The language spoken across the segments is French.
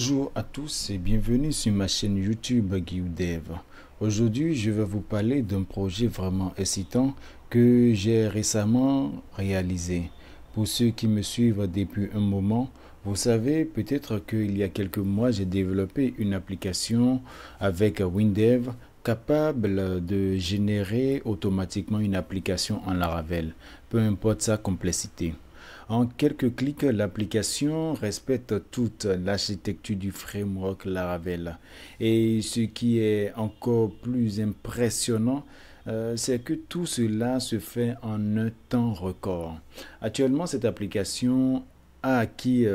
Bonjour à tous et bienvenue sur ma chaîne YouTube GuiuDev. Aujourd'hui, je vais vous parler d'un projet vraiment excitant que j'ai récemment réalisé. Pour ceux qui me suivent depuis un moment, vous savez peut-être qu'il y a quelques mois, j'ai développé une application avec WinDev capable de générer automatiquement une application en Laravel, peu importe sa complexité. En quelques clics, l'application respecte toute l'architecture du framework Laravel. Et ce qui est encore plus impressionnant, c'est que tout cela se fait en un temps record. Actuellement, cette application a acquis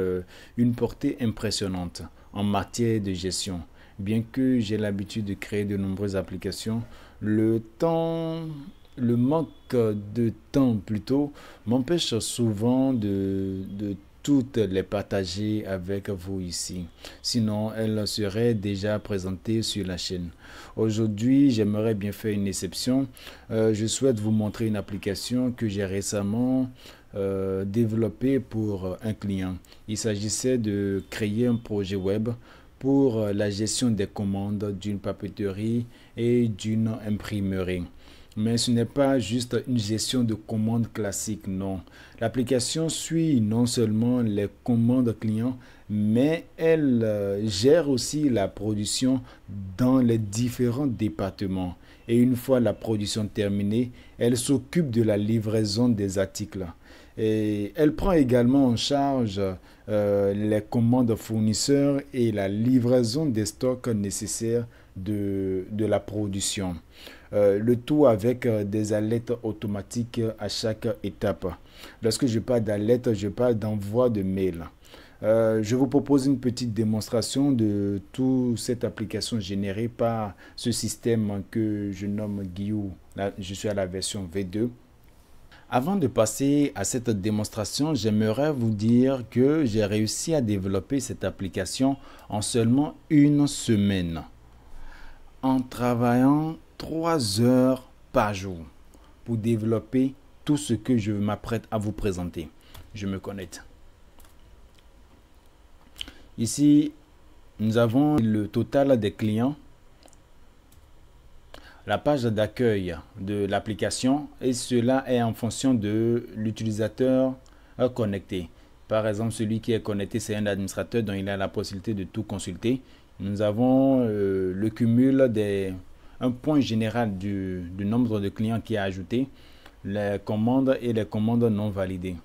une portée impressionnante en matière de gestion. Bien que j'ai l'habitude de créer de nombreuses applications, le manque de temps plutôt m'empêche souvent de toutes les partager avec vous ici. Sinon, elles seraient déjà présentées sur la chaîne. Aujourd'hui, j'aimerais bien faire une exception. Je souhaite vous montrer une application que j'ai récemment développée pour un client. Il s'agissait de créer un projet web pour la gestion des commandes d'une papeterie et d'une imprimerie. Mais ce n'est pas juste une gestion de commandes classique, non. L'application suit non seulement les commandes clients, mais elle gère aussi la production dans les différents départements. Et une fois la production terminée, elle s'occupe de la livraison des articles. Et elle prend également en charge les commandes fournisseurs et la livraison des stocks nécessaires de la production. Le tout avec des alertes automatiques à chaque étape. Lorsque je parle d'alerte, je parle d'envoi de mail. Je vous propose une petite démonstration de toute cette application générée par ce système que je nomme Guiou. Là, je suis à la version V2. Avant de passer à cette démonstration, j'aimerais vous dire que j'ai réussi à développer cette application en seulement une semaine, en travaillant 3 heures par jour pour développer tout ce que je m'apprête à vous présenter. Je me connecte. Ici, nous avons le total des clients, la page d'accueil de l'application, et cela est en fonction de l'utilisateur connecté. Par exemple, celui qui est connecté, c'est un administrateur dont il a la possibilité de tout consulter. Nous avons le cumul un point général du nombre de clients qui est ajouté, les commandes et les commandes non validées.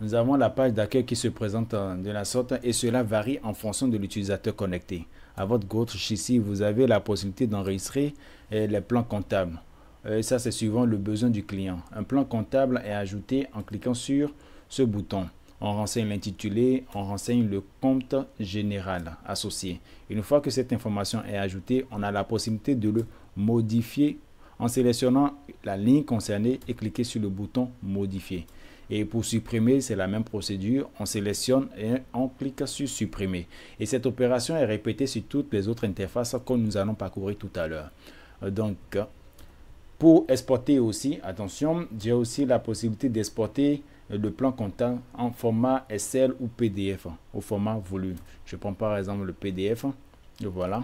Nous avons la page d'accueil qui se présente de la sorte et cela varie en fonction de l'utilisateur connecté. À votre gauche ici, vous avez la possibilité d'enregistrer les plans comptables. Et ça, c'est suivant le besoin du client. Un plan comptable est ajouté en cliquant sur ce bouton. On renseigne l'intitulé, on renseigne le compte général associé. Une fois que cette information est ajoutée, on a la possibilité de le modifier en sélectionnant la ligne concernée et cliquer sur le bouton modifier. Et pour supprimer, c'est la même procédure. On sélectionne et on clique sur supprimer. Et cette opération est répétée sur toutes les autres interfaces que nous allons parcourir tout à l'heure. Donc, pour exporter aussi, attention, j'ai aussi la possibilité d'exporter le plan comptable en format Excel ou PDF, au format voulu. Je prends par exemple le PDF. Et voilà.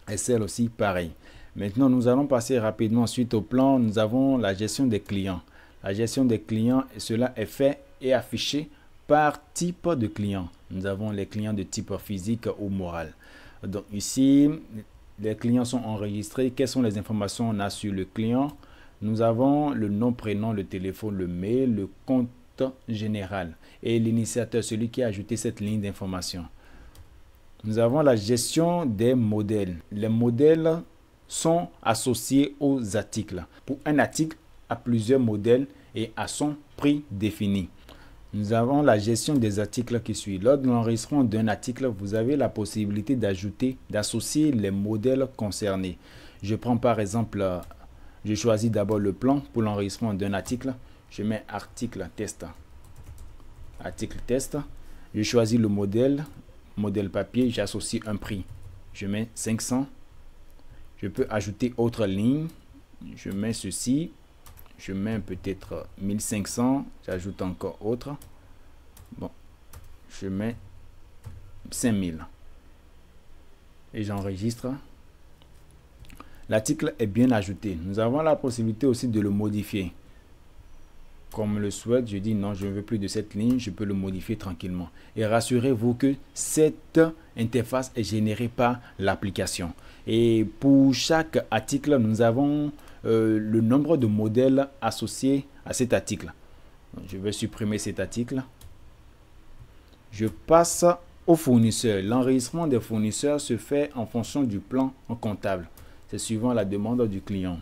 Excel aussi, pareil. Maintenant, nous allons passer rapidement ensuite au plan. Nous avons la gestion des clients. La gestion des clients, cela est fait et affiché par type de client. Nous avons les clients de type physique ou moral. Donc ici, les clients sont enregistrés. Quelles sont les informations on a sur le client? Nous avons le nom, prénom, le téléphone, le mail, le compte général et l'initiateur, celui qui a ajouté cette ligne d'information. Nous avons la gestion des modèles. Les modèles sont associés aux articles. Pour un article, à plusieurs modèles et à son prix défini. Nous avons la gestion des articles qui suit. Lors de l'enregistrement d'un article, vous avez la possibilité d'associer les modèles concernés. Je prends par exemple, je choisis d'abord le plan pour l'enregistrement d'un article. Je mets article test. Article test. Je choisis le modèle papier, j'associe un prix. Je mets 500. Je peux ajouter autre ligne. Je mets ceci. Je mets peut-être 1500, j'ajoute encore autre. Bon, je mets 5000. Et j'enregistre. L'article est bien ajouté. Nous avons la possibilité aussi de le modifier. Comme le souhaite, je dis non, je ne veux plus de cette ligne, je peux le modifier tranquillement. Et rassurez-vous que cette interface est générée par l'application. Et pour chaque article, nous avons le nombre de modèles associés à cet article. Je vais supprimer cet article. Je passe au fournisseur. L'enregistrement des fournisseurs se fait en fonction du plan comptable. C'est suivant la demande du client.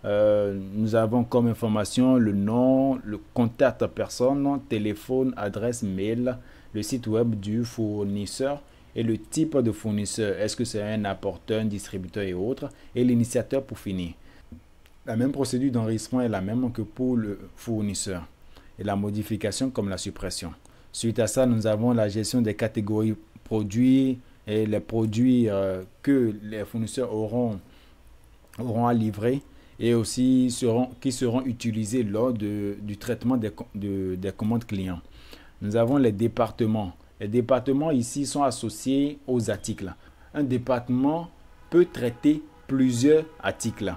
Nous avons comme information le nom, le contact personne, téléphone, adresse mail, le site web du fournisseur et le type de fournisseur. Est-ce que c'est un apporteur, un distributeur et autres, et l'initiateur pour finir. La même procédure d'enregistrement est la même que pour le fournisseur et la modification comme la suppression. Suite à ça, nous avons la gestion des catégories produits et les produits que les fournisseurs auront à livrer et aussi qui seront utilisés lors du traitement des commandes clients. Nous avons les départements. Les départements ici sont associés aux articles. Un département peut traiter plusieurs articles.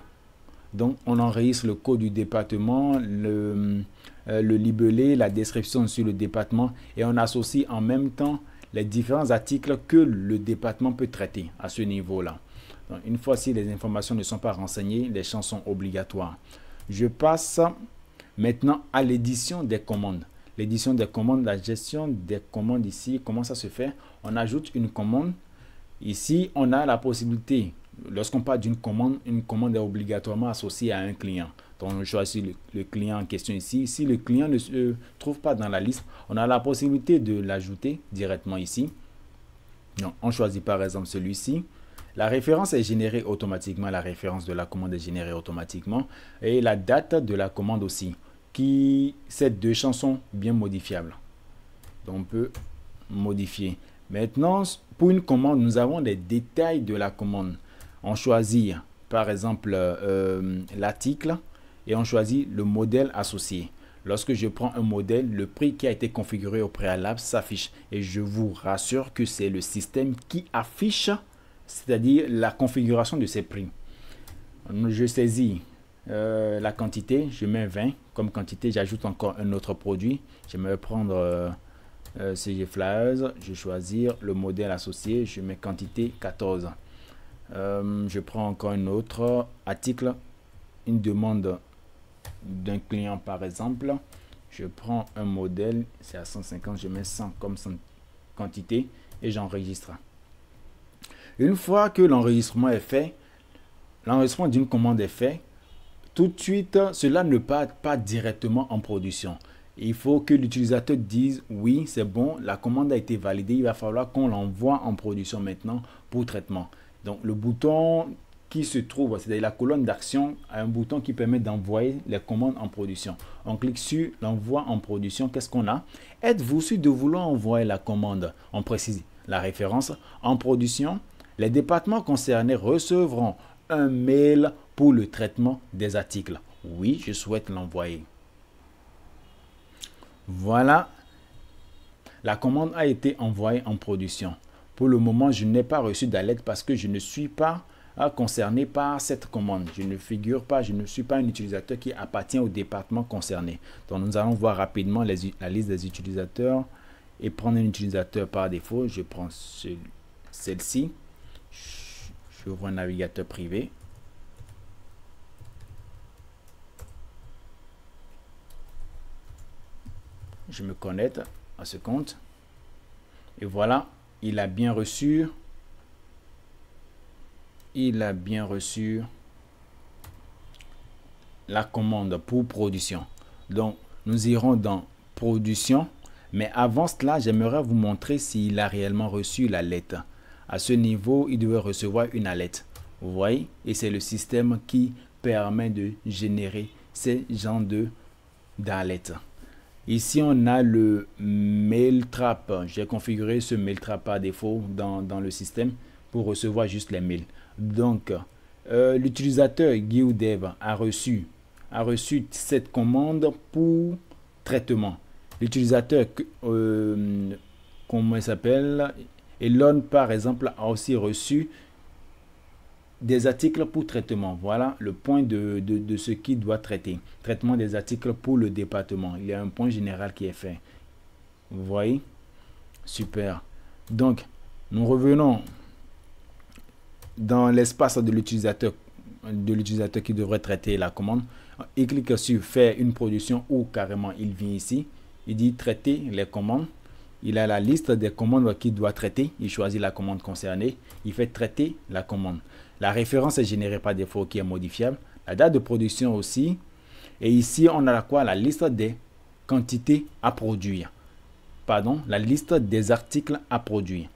Donc, on enregistre le code du département, le libellé, la description sur le département et on associe en même temps les différents articles que le département peut traiter à ce niveau-là. Donc, une fois si les informations ne sont pas renseignées, les champs sont obligatoires. Je passe maintenant à l'édition des commandes. L'édition des commandes, la gestion des commandes ici, comment ça se fait? On ajoute une commande. Ici, on a la possibilité, lorsqu'on parle d'une commande, une commande est obligatoirement associée à un client. Donc, on choisit le client en question ici. Si le client ne se trouve pas dans la liste, on a la possibilité de l'ajouter directement ici. Donc, on choisit par exemple celui-ci. La référence est générée automatiquement. La référence de la commande est générée automatiquement. Et la date de la commande aussi. Ces deux champs sont bien modifiables. Donc, on peut modifier. Maintenant, pour une commande, nous avons les détails de la commande. On choisit par exemple l'article et on choisit le modèle associé. Lorsque je prends un modèle, le prix qui a été configuré au préalable s'affiche. Et je vous rassure que c'est le système qui affiche, c'est-à-dire la configuration de ces prix. Je saisis la quantité, je mets 20 comme quantité, j'ajoute encore un autre produit. Je vais prendre CG Flyers, je vais choisir le modèle associé, je mets quantité 14. Je prends encore un autre article, une demande d'un client par exemple. Je prends un modèle, c'est à 150, je mets 100 comme quantité et j'enregistre. Une fois que l'enregistrement est fait, l'enregistrement d'une commande est fait, tout de suite, cela ne part pas directement en production. Il faut que l'utilisateur dise oui, c'est bon, la commande a été validée, il va falloir qu'on l'envoie en production maintenant pour traitement. Donc le bouton qui se trouve, c'est-à-dire la colonne d'action, a un bouton qui permet d'envoyer les commandes en production. On clique sur l'envoi en production. Qu'est-ce qu'on a? Êtes-vous sûr de vouloir envoyer la commande? On précise la référence en production. Les départements concernés recevront un mail pour le traitement des articles. Oui, je souhaite l'envoyer. Voilà, la commande a été envoyée en production. Pour le moment, je n'ai pas reçu d'alerte parce que je ne suis pas concerné par cette commande. Je ne figure pas, je ne suis pas un utilisateur qui appartient au département concerné. Donc, nous allons voir rapidement la liste des utilisateurs et prendre un utilisateur par défaut. Je prends celle-ci. J'ouvre un navigateur privé. Je me connecte à ce compte. Et voilà, il a bien reçu. Il a bien reçu la commande pour production. Donc, nous irons dans production. Mais avant cela, j'aimerais vous montrer s'il a réellement reçu la lettre. À ce niveau, il devait recevoir une alerte. Vous voyez? Et c'est le système qui permet de générer ces genres d'alertes. Ici, on a le mail trap. J'ai configuré ce mail trap par défaut dans le système pour recevoir juste les mails. Donc, l'utilisateur GuideDev a reçu cette commande pour traitement. L'utilisateur, comment il s'appelle? Elon, par exemple, a aussi reçu des articles pour traitement. Voilà le point de ce qu'il doit traiter. Traitement des articles pour le département. Il y a un point général qui est fait. Vous voyez? Super. Donc, nous revenons dans l'espace de l'utilisateur qui devrait traiter la commande. Il clique sur faire une production ou carrément il vient ici. Il dit traiter les commandes. Il a la liste des commandes qu'il doit traiter. Il choisit la commande concernée. Il fait traiter la commande. La référence est générée par défaut qui est modifiable. La date de production aussi. Et ici, on a quoi? La liste des quantités à produire. Pardon, la liste des articles à produire.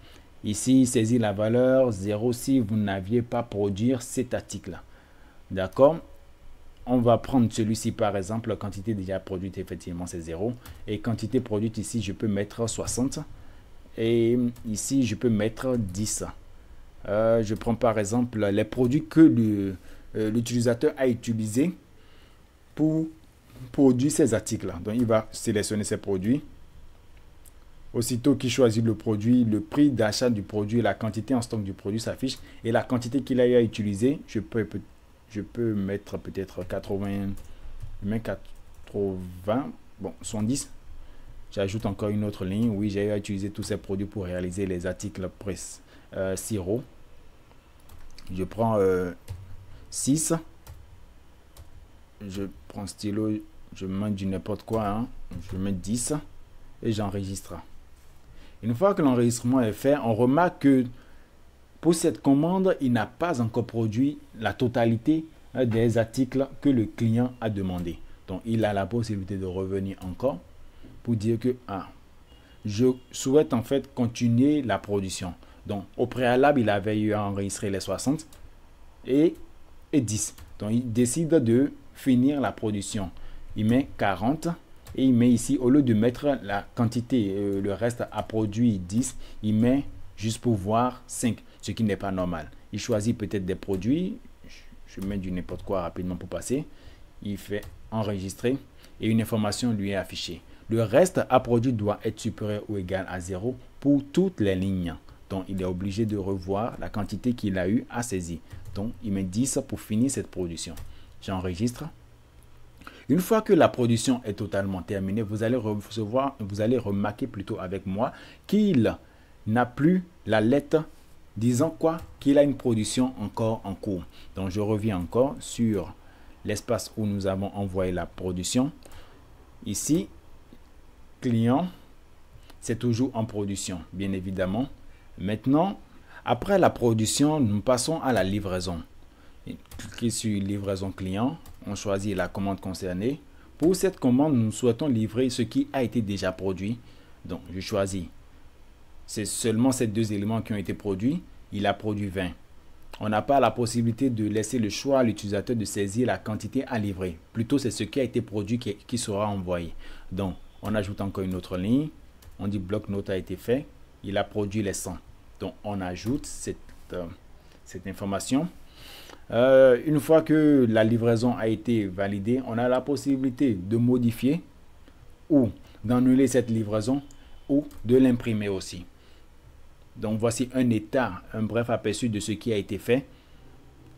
Ici, il saisit la valeur 0 si vous n'aviez pas produit cet article. D'accord? On va prendre celui-ci par exemple, quantité déjà produite, effectivement c'est 0. Et quantité produite ici, je peux mettre 60. Et ici, je peux mettre 10. Je prends par exemple les produits que l'utilisateur a utilisés pour produire ces articles. Donc, il va sélectionner ces produits. Aussitôt qu'il choisit le produit, le prix d'achat du produit, la quantité en stock du produit s'affiche. Et la quantité qu'il a eu à utiliser, je peux mettre peut-être 80, bon, 70. J'ajoute encore une autre ligne. Oui, j'ai eu à utiliser tous ces produits pour réaliser les articles sirop. Je prends 6. Je prends stylo, je mets du n'importe quoi. Hein. Je mets 10 et j'enregistre. Une fois que l'enregistrement est fait, on remarque que pour cette commande, il n'a pas encore produit la totalité des articles que le client a demandé. Donc, il a la possibilité de revenir encore pour dire que je souhaite en fait continuer la production. Donc, au préalable, il avait eu à enregistrer les 60 et 10. Donc, il décide de finir la production. Il met 40 et il met ici, au lieu de mettre la quantité, le reste à produit 10, il met juste pour voir 5, ce qui n'est pas normal. Il choisit peut-être des produits, je mets du n'importe quoi rapidement pour passer. Il fait enregistrer et une information lui est affichée. Le reste à produit doit être supérieur ou égal à 0 pour toutes les lignes. Donc, il est obligé de revoir la quantité qu'il a eu à saisir. Donc, il met 10 pour finir cette production. J'enregistre. Une fois que la production est totalement terminée, vous allez remarquer plutôt avec moi qu'il n'a plus la lettre disant quoi? Qu'il a une production encore en cours. Donc, je reviens encore sur l'espace où nous avons envoyé la production. Ici, client, c'est toujours en production, bien évidemment. Maintenant, après la production, nous passons à la livraison. Cliquez sur livraison client. On choisit la commande concernée. Pour cette commande, nous souhaitons livrer ce qui a été déjà produit. Donc, je choisis. C'est seulement ces deux éléments qui ont été produits. Il a produit 20. On n'a pas la possibilité de laisser le choix à l'utilisateur de saisir la quantité à livrer. Plutôt, c'est ce qui a été produit qui sera envoyé. Donc, on ajoute encore une autre ligne. On dit bloc-notes a été fait. Il a produit les 100. Donc, on ajoute cette information. Une fois que la livraison a été validée, on a la possibilité de modifier ou d'annuler cette livraison ou de l'imprimer aussi. Donc, voici un état, un bref aperçu de ce qui a été fait,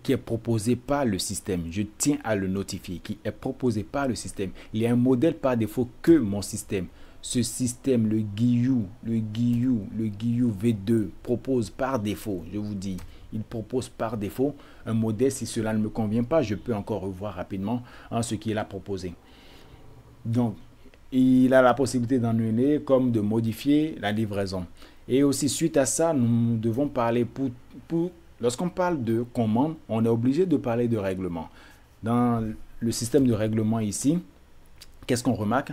qui est proposé par le système. Je tiens à le notifier, qui est proposé par le système. Il y a un modèle par défaut que mon système. Ce système, le Guillou V2 propose par défaut, je vous dis, il propose par défaut un modèle. Si cela ne me convient pas, je peux encore revoir rapidement ce qu'il a proposé. Donc, il a la possibilité d'annuler comme de modifier la livraison. Et aussi, suite à ça, nous devons parler lorsqu'on parle de commande, on est obligé de parler de règlement. Dans le système de règlement ici, qu'est-ce qu'on remarque?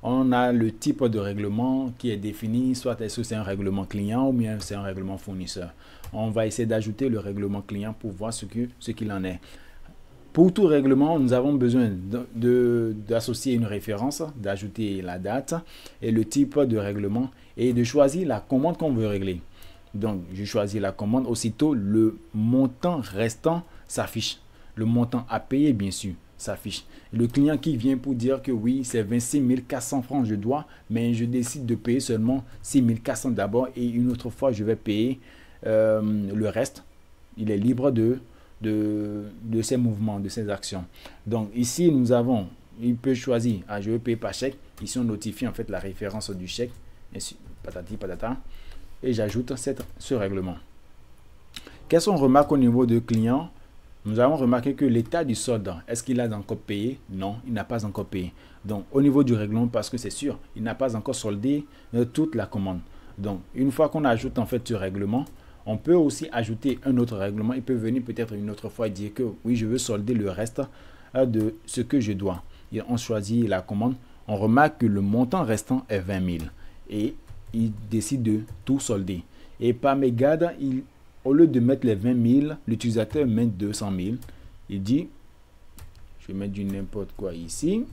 On a le type de règlement qui est défini, soit est-ce que c'est un règlement client ou bien c'est un règlement fournisseur. On va essayer d'ajouter le règlement client pour voir ce qu'il en est. Pour tout règlement, nous avons besoin d'associer une référence, d'ajouter la date et le type de règlement et de choisir la commande qu'on veut régler. Donc, je choisis la commande. Aussitôt, le montant restant s'affiche. Le montant à payer, bien sûr. s'affiche. Le client qui vient pour dire que oui, c'est 26 400 francs je dois, mais je décide de payer seulement 6 400 d'abord et une autre fois je vais payer le reste. Il est libre de ses mouvements, de ses actions. Donc ici, nous avons, il peut choisir, je veux payer par chèque. Ici, on notifie en fait la référence du chèque, et patati patata, et j'ajoute ce règlement. Qu'est-ce qu'on remarque au niveau de client? Nous avons remarqué que l'état du solde, est-ce qu'il a encore payé? Non, il n'a pas encore payé. Donc, au niveau du règlement, parce que c'est sûr, il n'a pas encore soldé toute la commande. Donc, une fois qu'on ajoute en fait ce règlement, on peut aussi ajouter un autre règlement. Il peut venir peut-être une autre fois et dire que oui, je veux solder le reste de ce que je dois. Et on choisit la commande. On remarque que le montant restant est 20 000. Et il décide de tout solder. Et par mégarde, au lieu de mettre les 20 000, l'utilisateur met 200 000. Il dit, je vais mettre du n'importe quoi ici.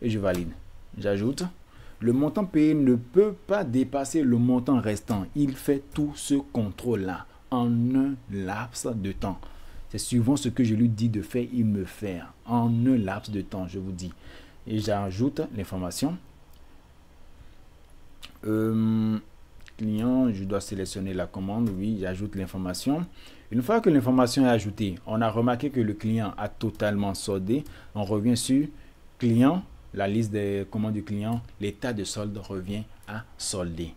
Et je valide. J'ajoute. Le montant payé ne peut pas dépasser le montant restant. Il fait tout ce contrôle-là en un laps de temps. C'est suivant ce que je lui dis de faire, il me fait en un laps de temps, je vous dis. Et j'ajoute l'information. Client, je dois sélectionner la commande. Oui, j'ajoute l'information. Une fois que l'information est ajoutée, on a remarqué que le client a totalement soldé. On revient sur client. La liste des commandes du client, l'état de solde revient à solder.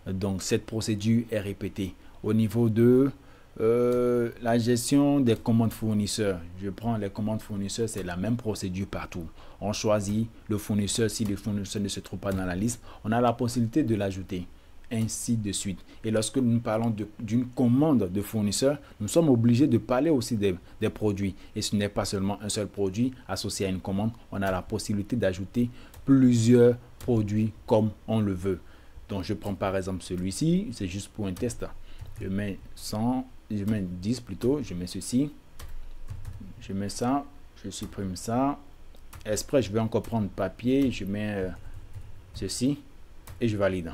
Donc, cette procédure est répétée. Au niveau de la gestion des commandes fournisseurs, je prends les commandes fournisseurs, c'est la même procédure partout. On choisit le fournisseur. Si le fournisseur ne se trouve pas dans la liste, on a la possibilité de l'ajouter. Ainsi de suite. Et lorsque nous parlons d'une commande de fournisseur, nous sommes obligés de parler aussi des produits. Et ce n'est pas seulement un seul produit associé à une commande. On a la possibilité d'ajouter plusieurs produits comme on le veut. Donc, je prends par exemple celui-ci. C'est juste pour un test. Je mets 100, je mets 10 plutôt. Je mets ceci. Je mets ça. Je supprime ça. Exprès, je vais encore prendre papier. Je mets ceci. Et je valide.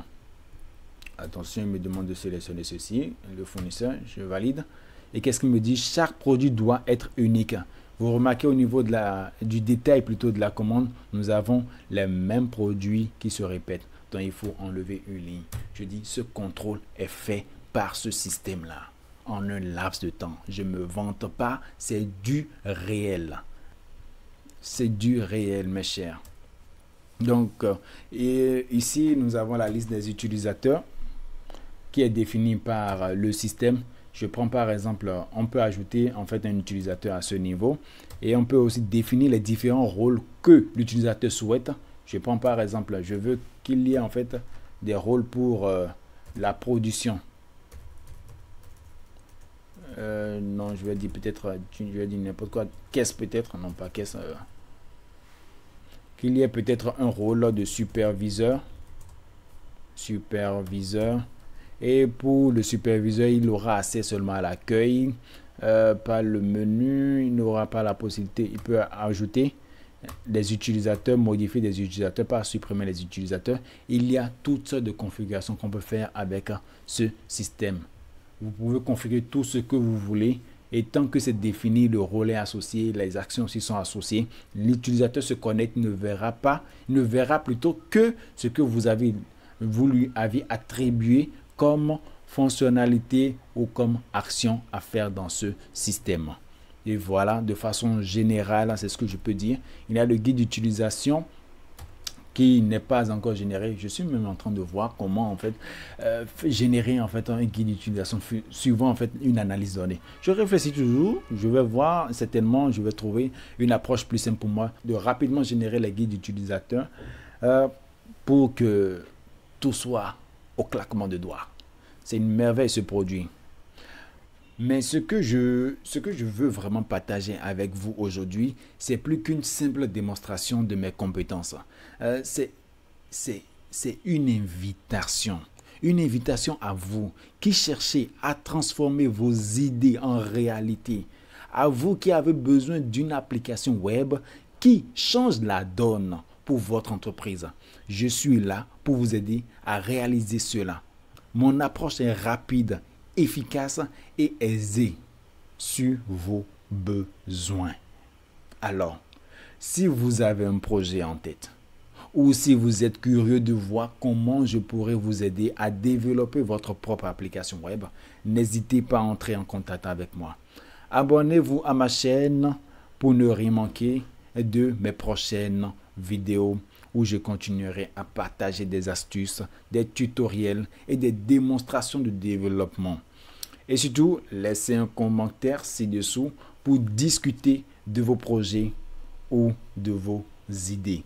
Attention, il me demande de sélectionner ceci, le fournisseur, je valide. Et qu'est-ce qu'il me dit? Chaque produit doit être unique. Vous remarquez au niveau du détail plutôt de la commande, nous avons les mêmes produits qui se répètent. Donc, il faut enlever une ligne. Je dis, ce contrôle est fait par ce système-là, en un laps de temps. Je ne me vante pas, c'est du réel. C'est du réel, mes chers. Donc, et ici, nous avons la liste des utilisateurs qui est défini par le système. Je prends par exemple, on peut ajouter en fait un utilisateur à ce niveau et on peut aussi définir les différents rôles que l'utilisateur souhaite. Je prends par exemple, je veux qu'il y ait en fait des rôles pour la production. Non, je vais dire peut-être, je vais dire n'importe quoi, caisse peut-être, non pas caisse. Qu'il y ait peut-être un rôle de superviseur. Et pour le superviseur, il aura accès seulement à l'accueil, pas le menu, il n'aura pas la possibilité, il peut ajouter des utilisateurs, modifier des utilisateurs, pas supprimer les utilisateurs. Il y a toutes sortes de configurations qu'on peut faire avec ce système. Vous pouvez configurer tout ce que vous voulez et tant que c'est défini, le rôle est associé, les actions aussi sont associées, l'utilisateur se connecte, ne verra plutôt que ce que vous lui avez attribué comme fonctionnalité ou comme action à faire dans ce système. Et voilà, de façon générale, c'est ce que je peux dire. Il y a le guide d'utilisation qui n'est pas encore généré. Je suis même en train de voir comment en fait générer en fait un guide d'utilisation suivant en fait une analyse donnée. Je réfléchis toujours, je vais voir, certainement je vais trouver une approche plus simple pour moi de rapidement générer les guides d'utilisateurs pour que tout soit au claquement de doigts. C'est une merveille ce produit. Mais ce que je veux vraiment partager avec vous aujourd'hui, c'est plus qu'une simple démonstration de mes compétences. C'est une invitation. Une invitation à vous qui cherchez à transformer vos idées en réalité. À vous qui avez besoin d'une application web qui change la donne pour votre entreprise. Je suis là pour vous aider à réaliser cela. Mon approche est rapide, efficace et aisée sur vos besoins. Alors, Si vous avez un projet en tête ou si vous êtes curieux de voir comment je pourrais vous aider à développer votre propre application web, n'hésitez pas à entrer en contact avec moi. Abonnez-vous à ma chaîne pour ne rien manquer de mes prochaines vidéos où je continuerai à partager des astuces, des tutoriels et des démonstrations de développement. Et surtout, laissez un commentaire ci-dessous pour discuter de vos projets ou de vos idées.